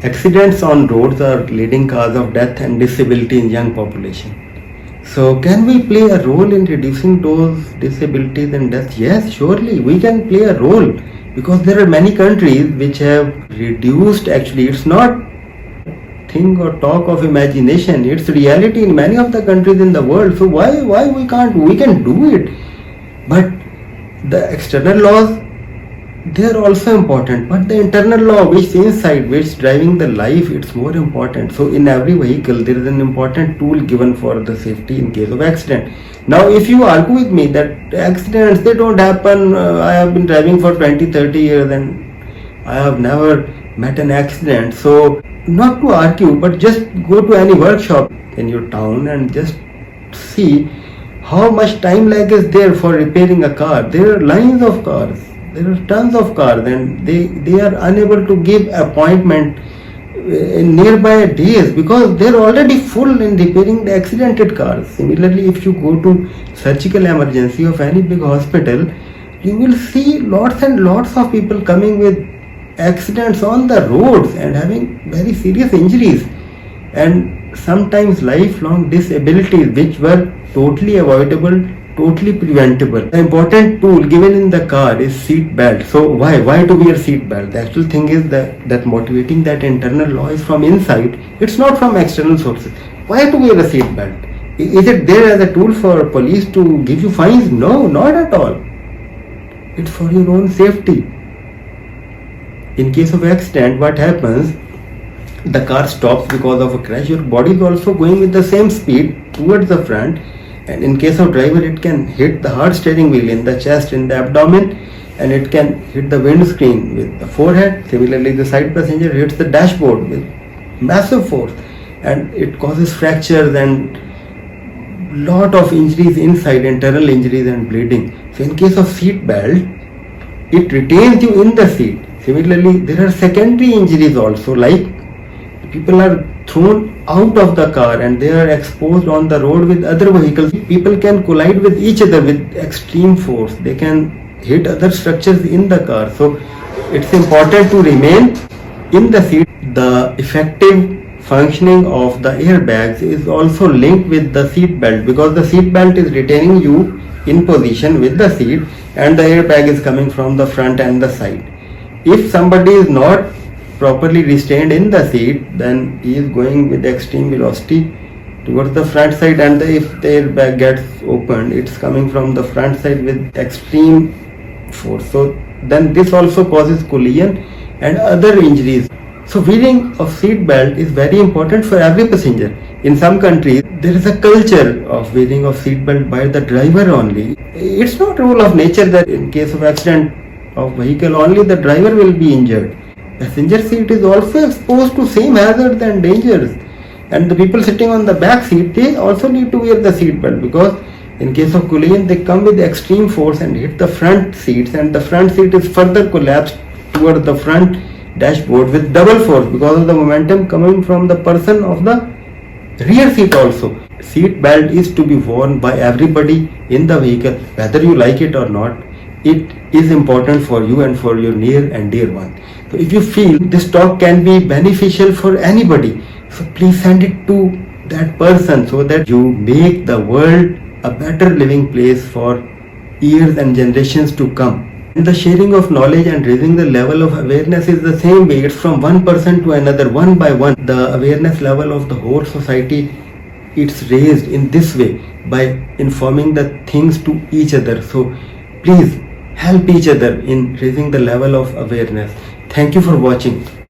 Accidents on roads are leading cause of death and disability in young population. So can we play a role in reducing those disabilities and deaths? Yes, surely we can play a role, because there are many countries which have reduced, actually it's not thing or talk of imagination, it's reality in many of the countries in the world. So why we can't? We can do it. But the external laws, they are also important, but the internal law which is inside, which is driving the life, it's more important. So in every vehicle there is an important tool given for the safety in case of accident. Now if you argue with me that accidents, they don't happen, I have been driving for 20-30 years and I have never met an accident. So not to argue, but just go to any workshop in your town and just see how much time lag is there for repairing a car. There are lines of cars, there are tons of cars, and they are unable to give appointment in nearby days because they are already full in repairing the accidented cars. Similarly, if you go to surgical emergency of any big hospital, you will see lots and lots of people coming with accidents on the roads and having very serious injuries and sometimes lifelong disabilities which were totally avoidable, totally preventable. The important tool given in the car is seat belt. So why to wear seat belt? The actual thing is that motivating that internal law is from inside. It's not from external sources. Why to wear a seat belt? Is it there as a tool for police to give you fines? No, not at all. It's for your own safety. In case of accident, what happens? The car stops because of a crash. Your body is also going with the same speed towards the front, and in case of driver, it can hit the hard steering wheel in the chest, in the abdomen, and it can hit the windscreen with the forehead. Similarly, the side passenger hits the dashboard with massive force, and it causes fractures and lot of injuries inside, internal injuries and bleeding. So in case of seat belt, it retains you in the seat. Similarly, there are secondary injuries also, like people are thrown out of the car and they are exposed on the road with other vehicles. People can collide with each other with extreme force. They can hit other structures in the car. So it's important to remain in the seat. The effective functioning of the airbags is also linked with the seat belt, because the seat belt is retaining you in position with the seat and the airbag is coming from the front and the side. If somebody is not properly restrained in the seat, then he is going with extreme velocity towards the front side, and if the airbag gets opened, it's coming from the front side with extreme force. So then this also causes collision and other injuries. So wearing of seat belt is very important for every passenger. In some countries, there is a culture of wearing of seat belt by the driver only. It's not rule of nature that in case of accident of vehicle only the driver will be injured. Passenger seat is also exposed to same hazards and dangers, and the people sitting on the back seat, they also need to wear the seat belt, because in case of collision they come with extreme force and hit the front seats, and the front seat is further collapsed toward the front dashboard with double force because of the momentum coming from the person of the rear seat also. Seat belt is to be worn by everybody in the vehicle, whether you like it or not. It is important for you and for your near and dear one. So if you feel this talk can be beneficial for anybody, so please send it to that person so that you make the world a better living place for years and generations to come. And the sharing of knowledge and raising the level of awareness is the same way. It's from one person to another, one by one. The awareness level of the whole society, it's raised in this way by informing the things to each other. So please help each other in raising the level of awareness. Thank you for watching.